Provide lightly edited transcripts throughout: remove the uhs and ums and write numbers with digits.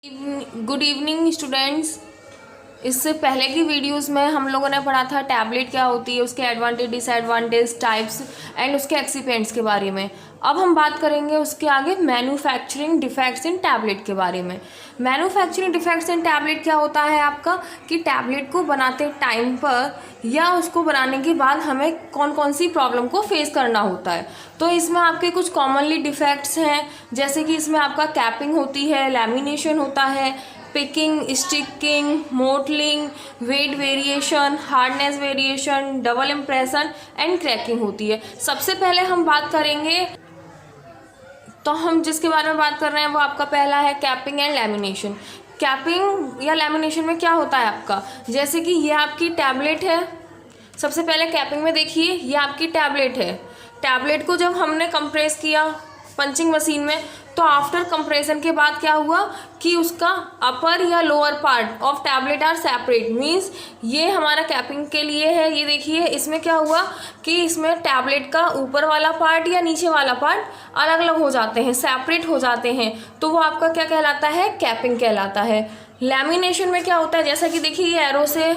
Good evening students. इससे पहले की वीडियोस में हम लोगों ने पढ़ा था टैबलेट क्या होती है, उसके एडवांटेज डिसएडवांटेज टाइप्स एंड उसके एक्सिपेंट्स के बारे में। अब हम बात करेंगे उसके आगे मैन्युफैक्चरिंग डिफेक्ट्स इन टैबलेट के बारे में। मैन्युफैक्चरिंग डिफेक्ट्स इन टैबलेट क्या होता है आपका कि टैबलेट को बनाते टाइम पर या उसको बनाने के बाद हमें कौन कौन सी प्रॉब्लम को फेस करना होता है। तो इसमें आपके कुछ कॉमनली डिफेक्ट्स हैं, जैसे कि इसमें आपका कैपिंग होती है, लैमिनेशन होता है, picking, sticking, mottling, weight variation, hardness variation, double impression and cracking होती है। सबसे पहले हम बात करेंगे, तो हम जिसके बारे में बात कर रहे हैं वो आपका पहला है कैपिंग एंड लैमिनेशन। कैपिंग या लैमिनेशन में क्या होता है आपका, जैसे कि ये आपकी टैबलेट है। सबसे पहले कैपिंग में देखिए, ये आपकी टैबलेट है। टैबलेट को जब हमने कंप्रेस किया पंचिंग मशीन में, तो आफ्टर कंप्रेशन के बाद क्या हुआ कि उसका अपर या lower part of tablet are separate. Means ये हमारा कैपिंग के लिए है। ये देखिए इसमें क्या हुआ कि इसमें टैबलेट का ऊपर वाला पार्ट या नीचे वाला पार्ट अलग अलग हो जाते हैं, सेपरेट हो जाते हैं, तो वो आपका क्या कहलाता है, कैपिंग कहलाता है। लैमिनेशन में क्या होता है, जैसा कि देखिए ये एरो से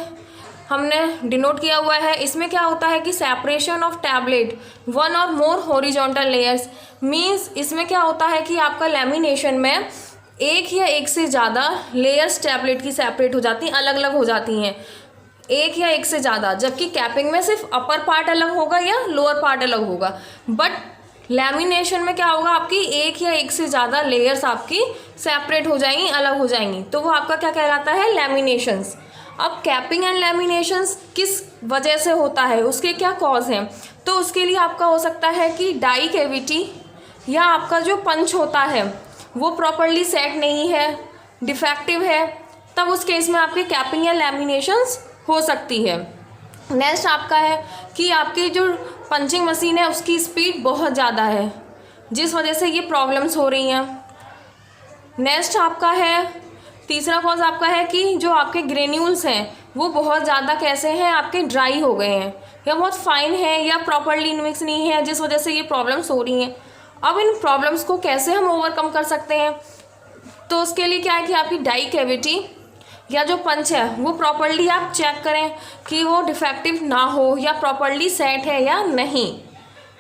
हमने डिनोट किया हुआ है। इसमें क्या होता है कि सेपरेशन ऑफ टैबलेट वन और मोर हॉरिजॉन्टल लेयर्स। मीन्स इसमें क्या होता है कि आपका लैमिनेशन में एक या एक से ज़्यादा लेयर्स टैबलेट की सेपरेट हो जाती हैं, अलग अलग हो जाती हैं, एक या एक से ज़्यादा। जबकि कैपिंग में सिर्फ अपर पार्ट अलग होगा या लोअर पार्ट अलग होगा, बट लैमिनेशन में क्या होगा, आपकी एक या एक से ज़्यादा लेयर्स आपकी सेपरेट हो जाएंगी, अलग हो जाएंगी, तो वो आपका क्या कहलाता है, लैमिनेशंस। अब कैपिंग एंड लैमिनेशंस किस वजह से होता है, उसके क्या कॉज हैं, तो उसके लिए आपका हो सकता है कि डाई कैविटी या आपका जो पंच होता है वो प्रॉपरली सेट नहीं है, डिफेक्टिव है, तब उस केस में आपके कैपिंग या लैमिनेशंस हो सकती है। नेक्स्ट आपका है कि आपकी जो पंचिंग मशीन है उसकी स्पीड बहुत ज़्यादा है, जिस वजह से ये प्रॉब्लम्स हो रही हैं। नेक्स्ट आपका है, तीसरा कॉज आपका है कि जो आपके ग्रेन्यूल्स हैं वो बहुत ज़्यादा कैसे हैं, आपके ड्राई हो गए हैं या बहुत फाइन है या प्रॉपरली मिक्स नहीं है, जिस वजह से ये प्रॉब्लम्स हो रही हैं। अब इन प्रॉब्लम्स को कैसे हम ओवरकम कर सकते हैं, तो उसके लिए क्या है कि आपकी डाई कैविटी या जो पंच है वो प्रॉपरली आप चेक करें कि वो डिफेक्टिव ना हो या प्रॉपरली सेट है या नहीं।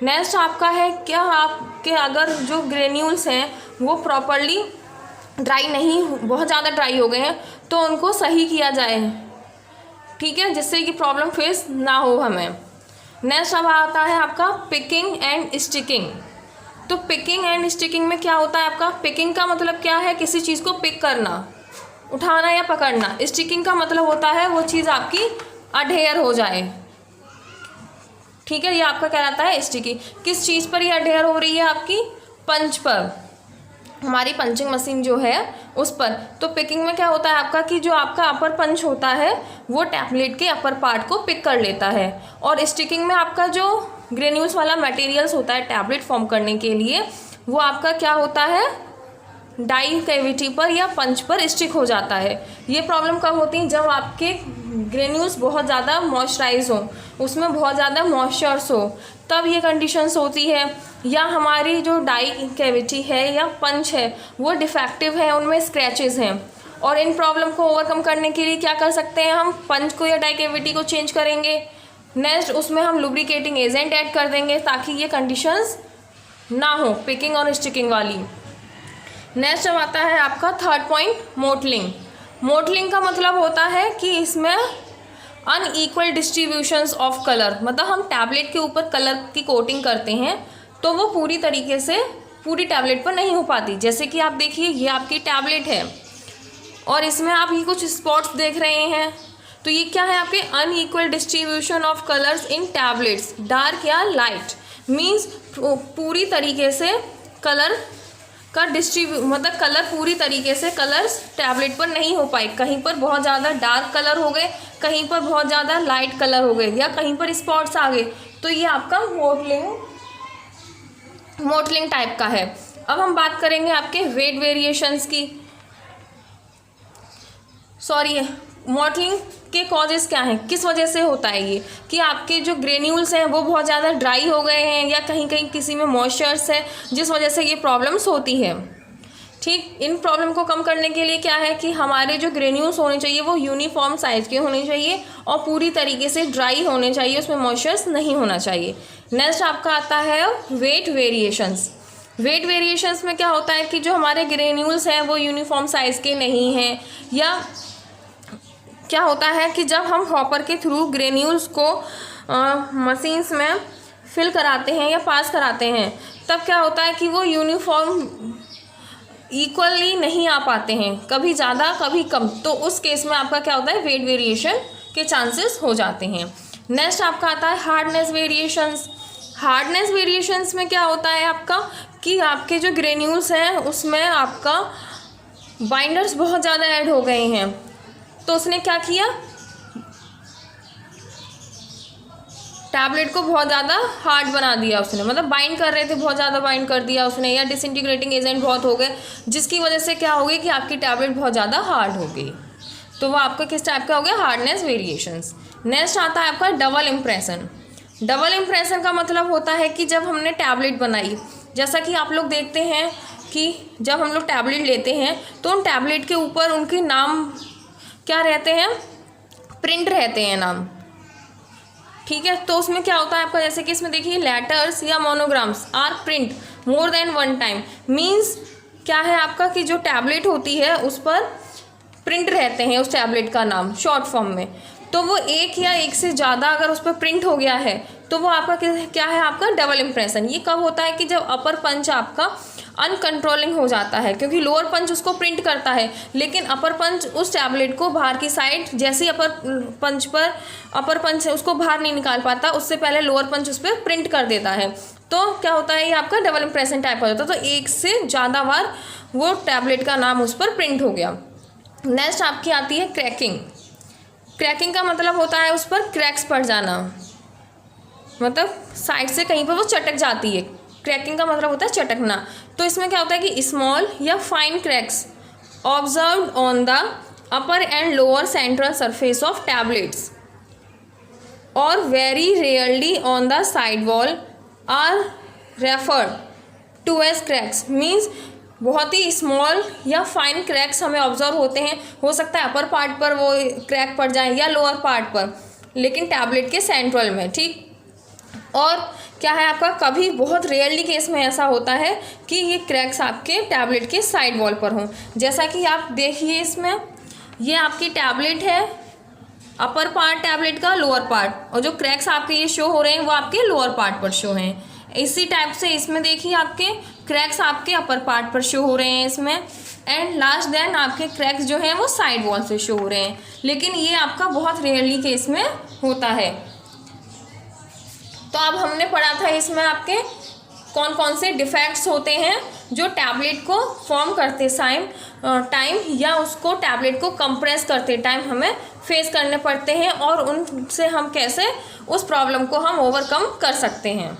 नेक्स्ट आपका है क्या, आपके अगर जो ग्रेन्यूल्स हैं वो प्रॉपरली ड्राई नहीं, बहुत ज़्यादा ड्राई हो गए हैं, तो उनको सही किया जाए, ठीक है, जिससे कि प्रॉब्लम फेस ना हो हमें। नेक्स्ट अब आता है आपका पिकिंग एंड स्टिकिंग। तो पिकिंग एंड स्टिकिंग में क्या होता है आपका, पिकिंग का मतलब क्या है, किसी चीज़ को पिक करना, उठाना या पकड़ना। स्टिकिंग का मतलब होता है वो चीज़ आपकी अडेयर हो जाए, ठीक है, ये आपका कहलाता है स्टिकिंग। किस चीज़ पर ये अडेयर हो रही है, आपकी पंच पर, हमारी पंचिंग मशीन जो है उस पर। तो पिकिंग में क्या होता है आपका कि जो आपका अपर पंच होता है वो टैबलेट के अपर पार्ट को पिक कर लेता है, और स्टिकिंग में आपका जो ग्रेन्यूल्स वाला मटेरियल्स होता है टैबलेट फॉर्म करने के लिए, वो आपका क्या होता है, डाई कैविटी पर या पंच पर स्टिक हो जाता है। ये प्रॉब्लम कब होती है, जब आपके ग्रेन्यूल्स बहुत ज़्यादा मॉइस्चराइज हो, उसमें बहुत ज़्यादा मॉइस्चर्स हो, तब ये कंडीशंस होती है। या हमारी जो डाई कैविटी है या पंच है वो डिफेक्टिव है, उनमें स्क्रैचेस हैं, और इन प्रॉब्लम को ओवरकम करने के लिए क्या कर सकते हैं, हम पंच को या डाई कैविटी को चेंज करेंगे। नेक्स्ट उसमें हम लुब्रिकेटिंग एजेंट ऐड कर देंगे ताकि ये कंडीशंस ना हो पिकिंग और स्टिकिंग वाली। नेक्स्ट अब आता है आपका थर्ड पॉइंट, मोटलिंग। मोटलिंग का मतलब होता है कि इसमें अनइक्वल डिस्ट्रीब्यूशंस ऑफ कलर, मतलब हम टैबलेट के ऊपर कलर की कोटिंग करते हैं तो वो पूरी तरीके से पूरी टैबलेट पर नहीं हो पाती। जैसे कि आप देखिए ये आपकी टैबलेट है और इसमें आप ये कुछ स्पॉट्स देख रहे हैं, तो ये क्या है, आपके unequal distribution of colours in tablets, dark या लाइट। मीन्स पूरी तरीके से कलर का मतलब कलर पूरी तरीके से कलर्स टैबलेट पर नहीं हो पाए, कहीं पर बहुत ज़्यादा डार्क कलर हो गए, कहीं पर बहुत ज़्यादा लाइट कलर हो गए, या कहीं पर स्पॉट्स आ गए, तो ये आपका मोटलिंग टाइप का है। अब हम बात करेंगे आपके वेट वेरिएशंस की। मोटलिंग के कॉजेज़ क्या हैं, किस वजह से होता है ये, कि आपके जो ग्रेन्यूल्स हैं वो बहुत ज़्यादा ड्राई हो गए हैं या कहीं कहीं किसी में मॉइस्चर्स है, जिस वजह से ये प्रॉब्लम्स होती है, ठीक, इन प्रॉब्लम को कम करने के लिए क्या है कि हमारे जो ग्रेन्यूल्स होने चाहिए वो यूनिफॉर्म साइज के होने चाहिए और पूरी तरीके से ड्राई होने चाहिए, उसमें मॉइस्चर्स नहीं होना चाहिए। नेक्स्ट आपका आता है वेट वेरिएशंस। वेट वेरिएशंस में क्या होता है कि जो हमारे ग्रेन्यूल्स हैं वो यूनिफॉर्म साइज़ के नहीं हैं, या क्या होता है कि जब हम हॉपर के थ्रू ग्रेन्यूल्स को मशीन्स में फिल कराते हैं या पास कराते हैं, तब क्या होता है कि वो यूनिफॉर्म इक्वली नहीं आ पाते हैं, कभी ज़्यादा कभी कम। तो उस केस में आपका क्या होता है, वेट वेरिएशन के चांसेस हो जाते हैं। नेक्स्ट आपका आता है हार्डनेस वेरिएशंस। हार्डनेस वेरिएशंस में क्या होता है आपका कि आपके जो ग्रेन्यूल्स हैं उसमें आपका बाइंडर्स बहुत ज़्यादा ऐड हो गए हैं, तो उसने क्या किया, टैबलेट को बहुत ज़्यादा हार्ड बना दिया उसने, मतलब बाइंड कर रहे थे बहुत ज़्यादा बाइंड कर दिया उसने, या डिसइंटीग्रेटिंग एजेंट बहुत हो गए, जिसकी वजह से क्या हो गई कि आपकी टैबलेट बहुत ज़्यादा हार्ड हो गई। तो वो आपका किस टाइप का हो गया, हार्डनेस वेरिएशंस। नेक्स्ट आता है आपका डबल इम्प्रेशन। डबल इम्प्रेशन का मतलब होता है कि जब हमने टैबलेट बनाई, जैसा कि आप लोग देखते हैं कि जब हम लोग टैबलेट लेते हैं तो उन टैबलेट के ऊपर उनके नाम क्या रहते हैं, प्रिंट रहते हैं नाम, ठीक है। तो उसमें क्या होता है आपका, जैसे कि इसमें देखिए लेटर्स या monograms are print more than one time, means क्या है आपका कि जो टैबलेट होती है उस पर प्रिंट रहते हैं उस टैबलेट का नाम शॉर्ट फॉर्म में। तो वो एक या एक से ज़्यादा अगर उस पर प्रिंट हो गया है तो वो आपका क्या है, आपका डबल इम्प्रेशन। ये कब होता है कि जब अपर पंच आपका अनकंट्रोलिंग हो जाता है, क्योंकि लोअर पंच उसको प्रिंट करता है लेकिन अपर पंच उस टैबलेट को बाहर की साइड, जैसे ही अपर पंच है उसको बाहर नहीं निकाल पाता, उससे पहले लोअर पंच उस पर प्रिंट कर देता है। तो क्या होता है, ये आपका डबल इम्प्रेशन टाइप हो जाता है। तो एक से ज़्यादा बार वो टैबलेट का नाम उस पर प्रिंट हो गया। नेक्स्ट आपकी आती है क्रैकिंग। क्रैकिंग का मतलब होता है उस पर क्रैक्स पड़ जाना, मतलब साइड से कहीं पर वो चटक जाती है। क्रैकिंग का मतलब होता है चटकना। तो इसमें क्या होता है कि स्मॉल या fine cracks observed on the upper and lower central surface of tablets और very rarely on the side wall are referred to as cracks. Means बहुत ही स्मॉल या फाइन क्रैक्स हमें ऑब्जर्व होते हैं, हो सकता है अपर पार्ट पर वो क्रैक पड़ जाए या लोअर पार्ट पर, लेकिन टैबलेट के सेंट्रल में, ठीक। और क्या है आपका, कभी बहुत रेयरली केस में ऐसा होता है कि ये क्रैक्स आपके टैबलेट के साइड वॉल पर हों। जैसा कि आप देखिए इसमें, ये आपकी टैबलेट है, अपर पार्ट टैबलेट का, लोअर पार्ट, और जो क्रैक्स आपके ये शो हो रहे हैं वो आपके लोअर पार्ट पर शो हैं। इसी टाइप से इसमें देखिए आपके क्रैक्स आपके अपर पार्ट पर शो हो रहे हैं इसमें, एंड लास्ट देन आपके क्रैक्स जो हैं वो साइड वॉल से शो हो रहे हैं, लेकिन ये आपका बहुत रेयरली केस में होता है। तो अब हमने पढ़ा था इसमें आपके कौन कौन से डिफेक्ट्स होते हैं जो टैबलेट को फॉर्म करते टाइम या उसको टैबलेट को कंप्रेस करते टाइम हमें फेस करने पड़ते हैं, और उनसे हम कैसे उस प्रॉब्लम को हम ओवरकम कर सकते हैं।